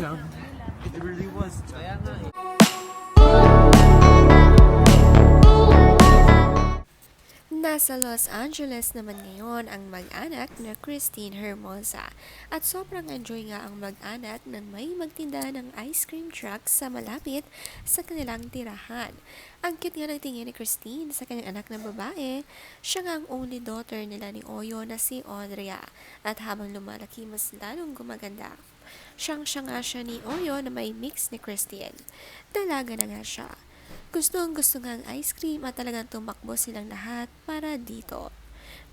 jump. It really was. Kaya nga eh. Nasa Los Angeles naman ngayon ang mag-anak na Christine Hermosa at sobrang enjoy nga ang mag-anak na may magtinda ng ice cream truck sa malapit sa kanilang tirahan. Ang cute nga ng tingin ni Christine sa kanyang anak na babae. Siya nga ang only daughter nila ni Oyo na si Audrea at habang lumalaki mas lalong gumaganda. Siyang-siya nga siya ni Oyo na may mix ni Christine. Dalaga na nga siya. Gustong-gusto nga ang ice cream at talagang tumakbo silang lahat para dito.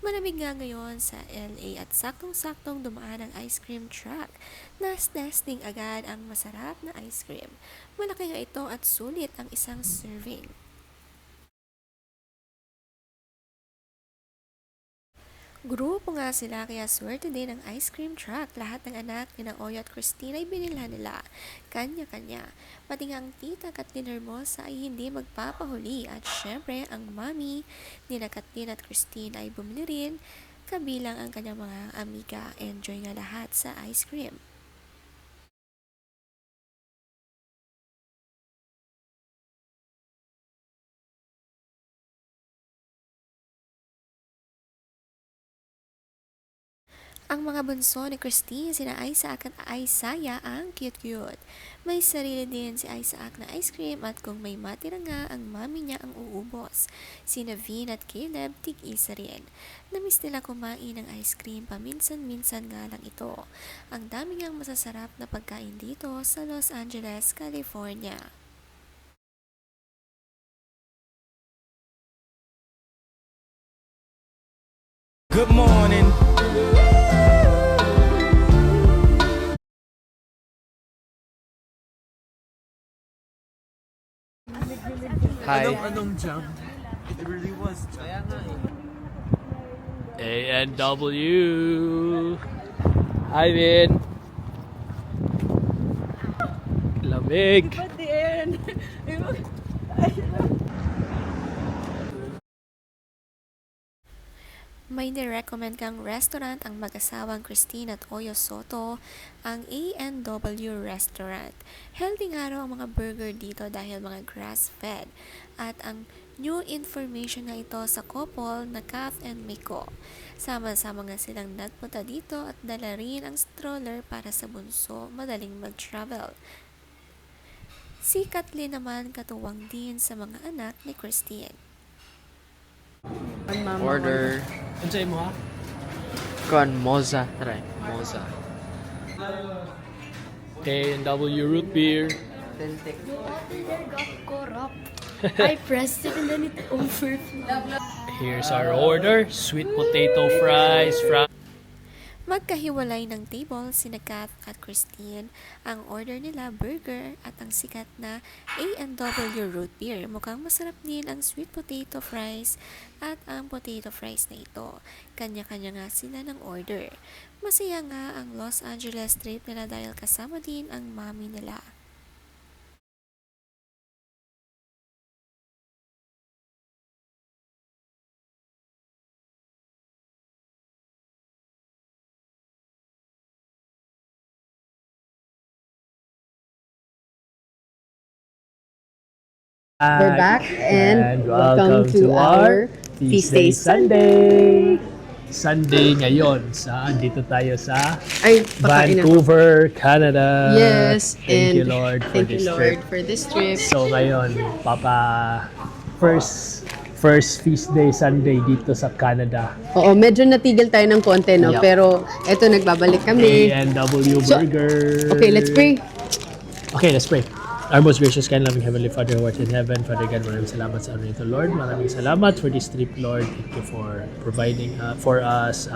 Malamig nga ngayon sa LA at saktong-saktong dumaan ang ice cream truck. Nas-testing agad ang masarap na ice cream. Malaki nga ito at sulit ang isang serving. Grupo nga sila kaya swerte din ang ice cream truck. Lahat ng anak ni na Oyo at Christine ay binilhan nila. Kanya-kanya. Pati nga ang tita Kathleen Hermosa ay hindi magpapahuli. At syempre, ang mami ni na Kathleen at Christine ay bumili rin. Kabilang ang kanyang mga amiga. Enjoy nga lahat sa ice cream. Ang mga bunso ni Christine, sina Isaac at Isaiah, ang cute-cute. May sarili din si Isaac na ice cream at kung may matira nga, ang mami niya ang uubos. Sina Vin at Caleb, tig-isa rin. Namiss nila kumain ng ice cream, paminsan-minsan nga lang ito. Ang dami ngang masasarap na pagkain dito sa Los Angeles, California. Good morning. Hi. Anong jump? It really was. Kaya nga eh. ANW. Hi, Vin. Lamig. May nirecommend kang restaurant ang mag-asawang Christine at Oyo Soto, ang ANW Restaurant. Healthy nga raw ang mga burger dito dahil mga grass-fed. At ang new information nga ito sa couple na Kath and Miko. Sama-sama nga silang nagpunta dito at dala rin ang stroller para sa bunso madaling mag-travel. Si Kathleen naman katuwang din sa mga anak ni Christine. Order. Ano sa'yo mo ha? Con Moza. Try. Moza. ANW root beer. Got corrupt. I pressed it and then it overflowed. Here's our order. Sweet potato fries from Magkahiwalay ng table sina Kath at Christine. Ang order nila burger at ang sikat na A&W root beer. Mukhang masarap din ang sweet potato fries at ang potato fries na ito. Kanya-kanya nga sila ng order. Masaya nga ang Los Angeles trip nila dahil kasama din ang mami nila. We're back and welcome to our Feast Day Sunday. Sunday ngayon. Dito tayo sa Ay, pakain ako. Vancouver, Canada. Yes, Thank you and Lord for thank this you trip. Lord for this trip. So ngayon, first Feast Day Sunday dito sa Canada. Oo, medyo natigil tayo ng konti, no? Yup. Pero eto, nagbabalik kami. A&W So, Burger. Okay, let's pray. Okay, let's pray. Our most gracious, kind, loving Heavenly Father who art in heaven, Father God, maraming salamat sa ano ito, Lord. Maraming salamat for this trip, Lord. Thank you for providing for us,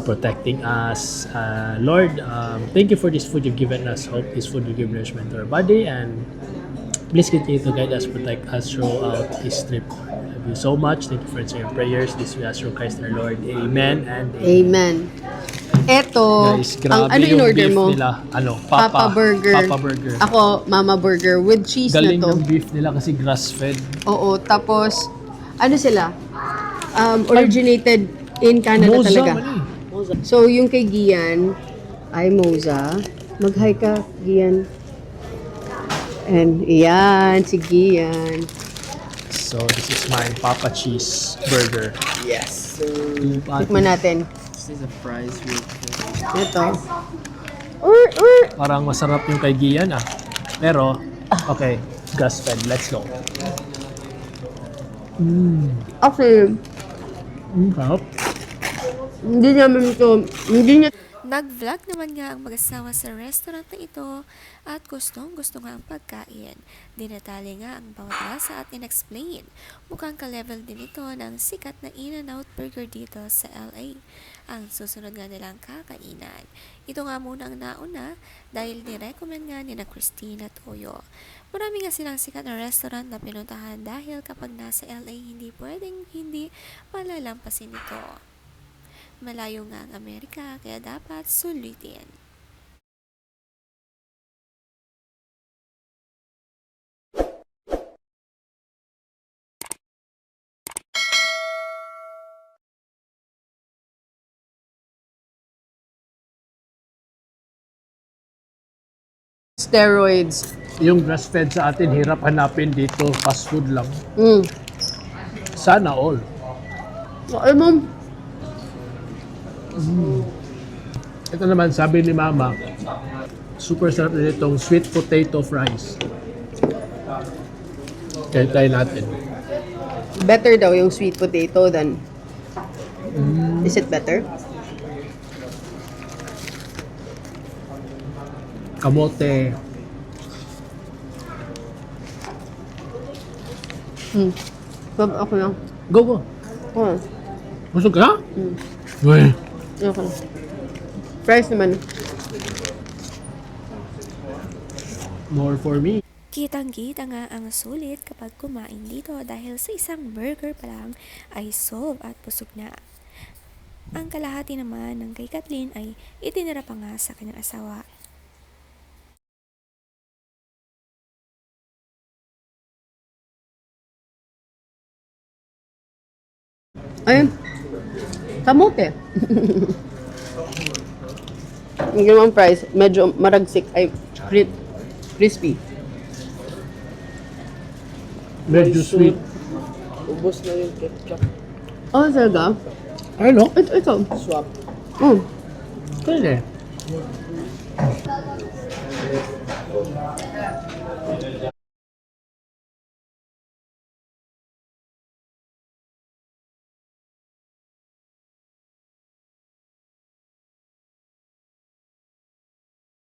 protecting us. Lord, thank you for this food you've given us. Hope this food will give nourishment to our body, and please continue to guide us, protect us throughout this trip. Love you so much. Thank you for answering our prayers. This we ask through Christ our Lord. Amen and amen. Amen. Eto, Guys, grabe ano yung in-order beef mo? nila. Ano? Papa Burger. Papa Burger. Ako, Mama Burger with cheese Galing na to. ng beef nila kasi grass-fed. Oo, tapos, ano sila? Originated in Canada Moza talaga. man eh. So, yung kay Gian ay Moza. Mag-hi ka, Gian. And yan, si Gian. So, this is my Papa Cheese burger. Yes, sir. Tikman natin. This is a fries with Ito. Parang masarap yung kay Gian ah. Pero, okay, grass-fed. Let's go. Actually, Sarap. hindi namin ito, hindi niya Nag-vlog naman nga ang mag-asawa sa restaurant na ito at gustong-gusto nga ang pagkain. Dinatali nga ang bawat lasa at in-explain. Mukhang ka-level din ito ng sikat na In-N-Out Burger dito sa LA. Ang susunod nga nilang kakainan. Ito nga muna ang nauna dahil nirecommend nga ni na Christine at Oyo. Marami nga silang sikat na restaurant na pinuntahan dahil kapag nasa LA hindi pwedeng hindi malalampasin ito. Malayo nga ang Amerika, kaya dapat sulitin. steroids. Yung grass-fed sa atin, hirap hanapin dito. Fast food lang. Sana all. Alam mo, Ito naman, sabi ni Mama, super sarap na itong sweet potato fries. Kaya try natin. better daw yung sweet potato than... Is it better? Kamote. Ako lang. Go, go. Oh, Busog ka? Uy. okay. Fries naman. More for me. Kitang-kita nga ang sulit kapag kumain dito dahil sa isang burger pa lang ay solve at busog na. Ang kalahati naman ng kay Kathleen ay itinira pa nga sa kanyang asawa. Ay, kamote. Yung ginawang fries, medyo maragsik. Ay, crispy. Medyo sweet. ubos na yung ketchup. Oh, talaga? Ano? Ito. Swap. Oh, Kaya